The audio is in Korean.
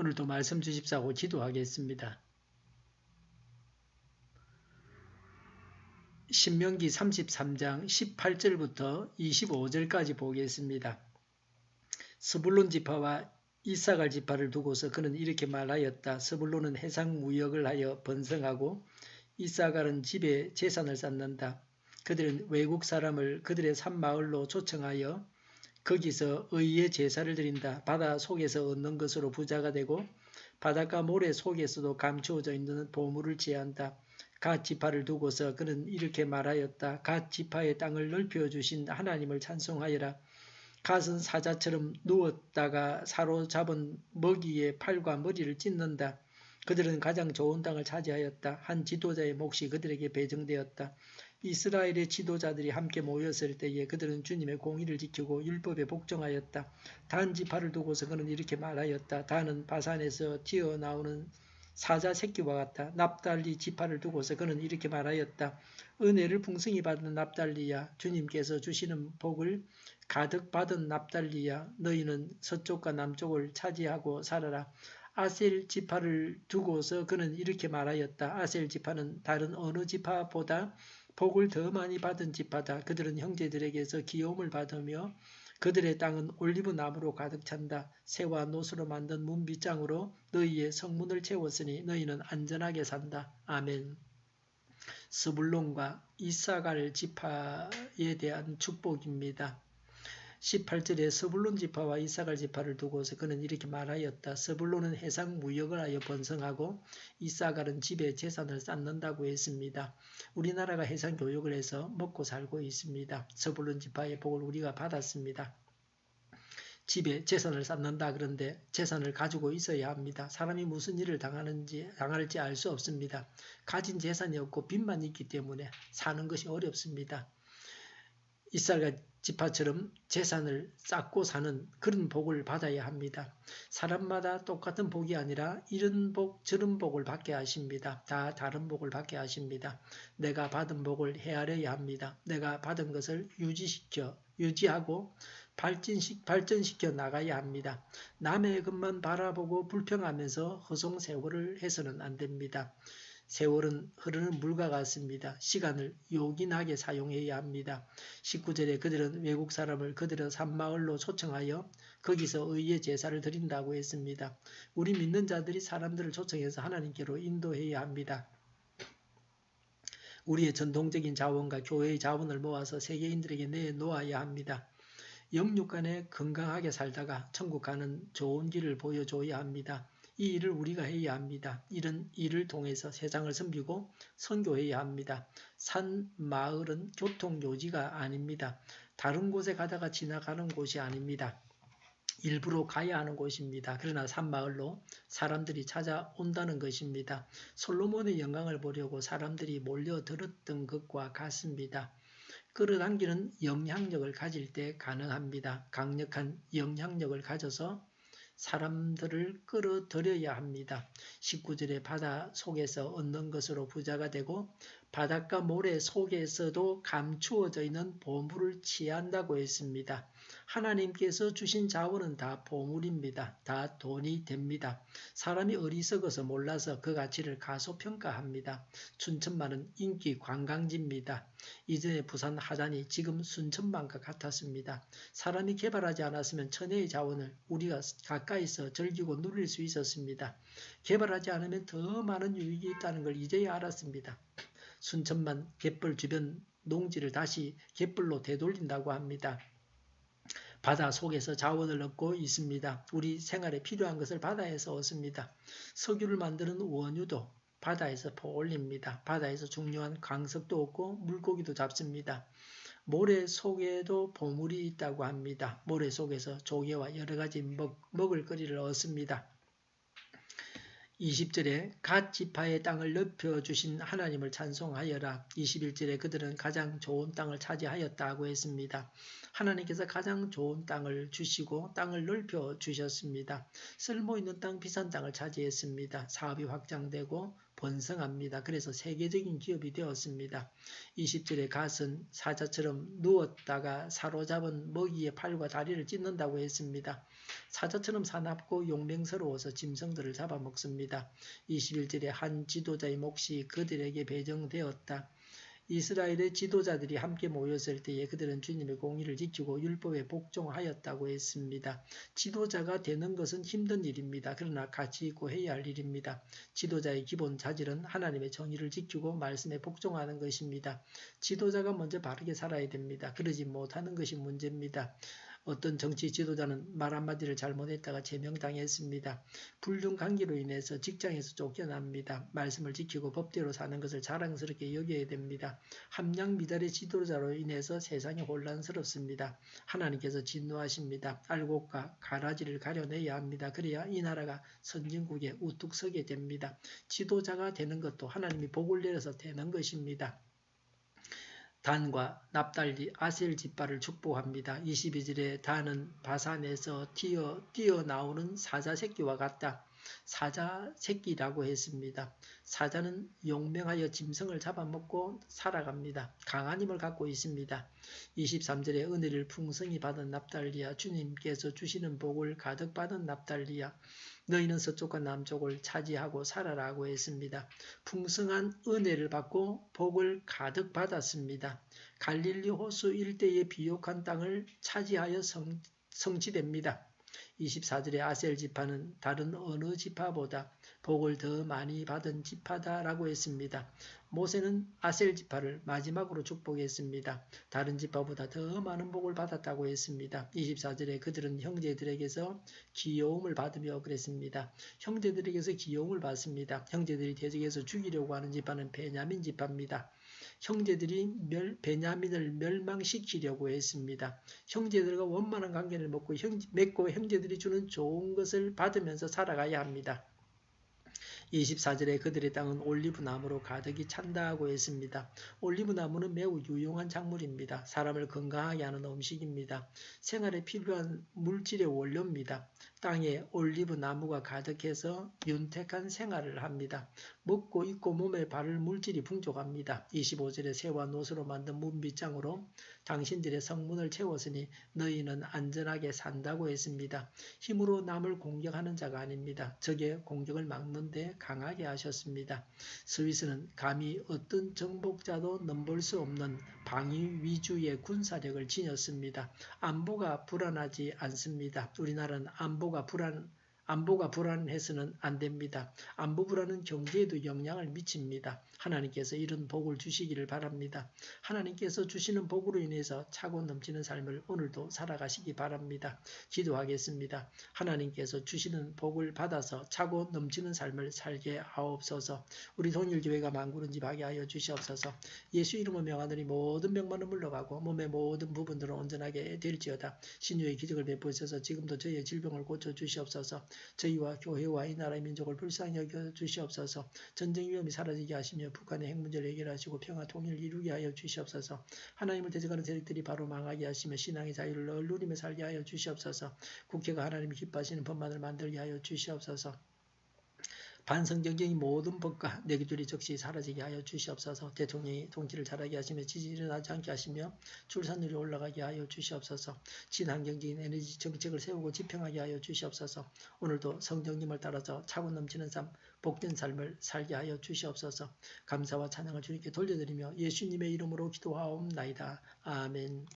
오늘도 말씀 주십사고 기도하겠습니다. 신명기 33장 18절부터 25절까지 보겠습니다. 스불론 지파와 이사갈 지파를 두고서 그는 이렇게 말하였다. 스불론은 해상 무역을 하여 번성하고 이사갈은 집에 재산을 쌓는다. 그들은 외국 사람을 그들의 산마을로 초청하여 거기서 의의 제사를 드린다. 바다 속에서 얻는 것으로 부자가 되고 바닷가 모래 속에서도 감추어져 있는 보물을 취한다. 갓 지파를 두고서 그는 이렇게 말하였다. 갓 지파의 땅을 넓혀주신 하나님을 찬송하여라. 갓은 사자처럼 누웠다가 사로잡은 먹이의 팔과 머리를 찢는다. 그들은 가장 좋은 땅을 차지하였다. 한 지도자의 몫이 그들에게 배정되었다. 이스라엘의 지도자들이 함께 모였을 때에 그들은 주님의 공의를 지키고 율법에 복종하였다. 단 지파를 두고서 그는 이렇게 말하였다. 단은 바산에서 튀어나오는 사자 새끼와 같다. 납달리 지파를 두고서 그는 이렇게 말하였다. 은혜를 풍성히 받은 납달리야, 주님께서 주시는 복을 가득 받은 납달리야, 너희는 서쪽과 남쪽을 차지하고 살아라. 아셀 지파를 두고서 그는 이렇게 말하였다. 아셀 지파는 다른 어느 지파보다 복을 더 많이 받은 지파다. 그들은 형제들에게서 기업을 받으며 그들의 땅은 올리브 나무로 가득 찬다. 새와 노수로 만든 문빗장으로 너희의 성문을 채웠으니 너희는 안전하게 산다. 아멘. 스불론과 이사갈 지파에 대한 축복입니다. 18절에 스불론 지파와 이사갈 지파를 두고서 그는 이렇게 말하였다. 스불론은 해상 무역을 하여 번성하고 이사갈은 집에 재산을 쌓는다고 했습니다. 우리나라가 해상 교역을 해서 먹고 살고 있습니다. 스불론 지파의 복을 우리가 받았습니다. 집에 재산을 쌓는다. 그런데 재산을 가지고 있어야 합니다. 사람이 무슨 일을 당할지 알 수 없습니다. 가진 재산이 없고 빚만 있기 때문에 사는 것이 어렵습니다. 이스라엘 지파처럼 재산을 쌓고 사는 그런 복을 받아야 합니다. 사람마다 똑같은 복이 아니라 이런 복 저런 복을 받게 하십니다. 다 다른 복을 받게 하십니다. 내가 받은 복을 헤아려야 합니다. 내가 받은 것을 유지하고 발전시켜 나가야 합니다. 남의 것만 바라보고 불평하면서 허송세월을 해서는 안 됩니다. 세월은 흐르는 물과 같습니다. 시간을 요긴하게 사용해야 합니다. 19절에 그들은 외국 사람을 그들의 산마을로 초청하여 거기서 의의 제사를 드린다고 했습니다. 우리 믿는 자들이 사람들을 초청해서 하나님께로 인도해야 합니다. 우리의 전통적인 자원과 교회의 자원을 모아서 세계인들에게 내놓아야 합니다. 영육간에 건강하게 살다가 천국 가는 좋은 길을 보여줘야 합니다. 이 일을 우리가 해야 합니다. 이런 일을 통해서 세상을 섬기고 선교해야 합니다. 산, 마을은 교통요지가 아닙니다. 다른 곳에 가다가 지나가는 곳이 아닙니다. 일부러 가야 하는 곳입니다. 그러나 산마을로 사람들이 찾아온다는 것입니다. 솔로몬의 영광을 보려고 사람들이 몰려들었던 것과 같습니다. 끌어당기는 영향력을 가질 때 가능합니다. 강력한 영향력을 가져서 사람들을 끌어들여야 합니다. 19절에 바다 속에서 얻는 것으로 부자가 되고 바닷가 모래 속에서도 감추어져 있는 보물을 취한다고 했습니다. 하나님께서 주신 자원은 다 보물입니다. 다 돈이 됩니다. 사람이 어리석어서 몰라서 그 가치를 가소평가합니다. 춘천만은 인기 관광지입니다. 이전에 부산 하단이 지금 순천만과 같았습니다. 사람이 개발하지 않았으면 천혜의 자원을 우리가 가까이서 즐기고 누릴 수 있었습니다. 개발하지 않으면 더 많은 유익이 있다는 걸 이제야 알았습니다. 순천만 갯벌 주변 농지를 다시 갯벌로 되돌린다고 합니다. 바다 속에서 자원을 얻고 있습니다. 우리 생활에 필요한 것을 바다에서 얻습니다. 석유를 만드는 원유도 바다에서 퍼올립니다. 바다에서 중요한 광석도 얻고 물고기도 잡습니다. 모래 속에도 보물이 있다고 합니다. 모래 속에서 조개와 여러 가지 먹을거리를 얻습니다. 20절에 갓 지파의 땅을 넓혀주신 하나님을 찬송하여라. 21절에 그들은 가장 좋은 땅을 차지하였다고 했습니다. 하나님께서 가장 좋은 땅을 주시고 땅을 넓혀주셨습니다. 쓸모있는 땅, 비싼 땅을 차지했습니다. 사업이 확장되고 번성합니다. 그래서 세계적인 기업이 되었습니다. 20절에 갓은 사자처럼 누웠다가 사로잡은 먹이의 팔과 다리를 찢는다고 했습니다. 사자처럼 사납고 용맹스러워서 짐승들을 잡아먹습니다. 21절에 한 지도자의 몫이 그들에게 배정되었다. 이스라엘의 지도자들이 함께 모였을 때에 그들은 주님의 공의를 지키고 율법에 복종하였다고 했습니다. 지도자가 되는 것은 힘든 일입니다. 그러나 가치 있고 해야 할 일입니다. 지도자의 기본 자질은 하나님의 정의를 지키고 말씀에 복종하는 것입니다. 지도자가 먼저 바르게 살아야 됩니다. 그러지 못하는 것이 문제입니다. 어떤 정치 지도자는 말 한마디를 잘못했다가 제명당했습니다. 불륜관계로 인해서 직장에서 쫓겨납니다. 말씀을 지키고 법대로 사는 것을 자랑스럽게 여겨야 됩니다. 함량 미달의 지도자로 인해서 세상이 혼란스럽습니다. 하나님께서 진노하십니다. 알곡과 가라지를 가려내야 합니다. 그래야 이 나라가 선진국에 우뚝 서게 됩니다. 지도자가 되는 것도 하나님이 복을 내려서 되는 것입니다. 단과 납달리, 아셀 지파를 축복합니다. 22절에 단은 바산에서 뛰어나오는 사자 새끼와 같다. 사자 새끼라고 했습니다. 사자는 용맹하여 짐승을 잡아먹고 살아갑니다. 강한 힘을 갖고 있습니다. 23절에 은혜를 풍성히 받은 납달리야, 주님께서 주시는 복을 가득 받은 납달리야, 너희는 서쪽과 남쪽을 차지하고 살아라고 했습니다. 풍성한 은혜를 받고 복을 가득 받았습니다. 갈릴리 호수 일대의 비옥한 땅을 차지하여 성취됩니다. 24절에 아셀 지파는 다른 어느 지파보다 복을 더 많이 받은 지파다라고 했습니다. 모세는 아셀 지파를 마지막으로 축복했습니다. 다른 지파보다 더 많은 복을 받았다고 했습니다. 24절에 그들은 형제들에게서 귀여움을 받으며 그랬습니다. 형제들에게서 귀여움을 받습니다. 형제들이 대적해서 죽이려고 하는 지파는 베냐민 지파입니다. 형제들이 베냐민을 멸망시키려고 했습니다. 형제들과 원만한 관계를 맺고 형제들이 주는 좋은 것을 받으면서 살아가야 합니다. 24절에 그들의 땅은 올리브나무로 가득히 찬다고 했습니다. 올리브나무는 매우 유용한 작물입니다. 사람을 건강하게 하는 음식입니다. 생활에 필요한 물질의 원료입니다. 땅에 올리브나무가 가득해서 윤택한 생활을 합니다. 먹고 입고 몸에 바를 물질이 풍족합니다. 25절에 새와 노스로 만든 문빗장으로 당신들의 성문을 채웠으니 너희는 안전하게 산다고 했습니다. 힘으로 남을 공격하는 자가 아닙니다. 적의 공격을 막는데 강하게 하셨습니다. 스위스는 감히 어떤 정복자도 넘볼 수 없는 방위 위주의 군사력을 지녔습니다. 안보가 불안하지 않습니다. 우리나라는 안보가 불안해서는 안 됩니다. 안보 불안은 경제에도 영향을 미칩니다. 하나님께서 이런 복을 주시기를 바랍니다. 하나님께서 주시는 복으로 인해서 차고 넘치는 삶을 오늘도 살아가시기 바랍니다. 기도하겠습니다. 하나님께서 주시는 복을 받아서 차고 넘치는 삶을 살게 하옵소서. 우리 동일교회가 만구른집하게 하여 주시옵소서. 예수 이름으로 명하노니 모든 병만은 물러가고 몸의 모든 부분들은 온전하게 될지어다. 신유의 기적을 베푸셔서 지금도 저희의 질병을 고쳐 주시옵소서. 저희와 교회와 이 나라의 민족을 불쌍히 여겨 주시옵소서. 전쟁 위험이 사라지게 하시며 북한의 핵 문제를 해결하시고 평화 통일을 이루게 하여 주시옵소서. 하나님을 대적하는 세력들이 바로 망하게 하시며 신앙의 자유를 늘 누리며 살게 하여 주시옵소서. 국회가 하나님이 기뻐하시는 법만을 만들게 하여 주시옵소서. 반성경쟁이 모든 법과 내기줄이 적시 사라지게 하여 주시옵소서. 대통령이 통치를 잘하게 하시며 지지율이 일어나지 않게 하시며 출산율이 올라가게 하여 주시옵소서. 친환경적인 에너지 정책을 세우고 지평하게 하여 주시옵소서. 오늘도 성령님을 따라서 차고 넘치는 삶, 복된 삶을 살게 하여 주시옵소서. 감사와 찬양을 주님께 돌려드리며 예수님의 이름으로 기도하옵나이다. 아멘.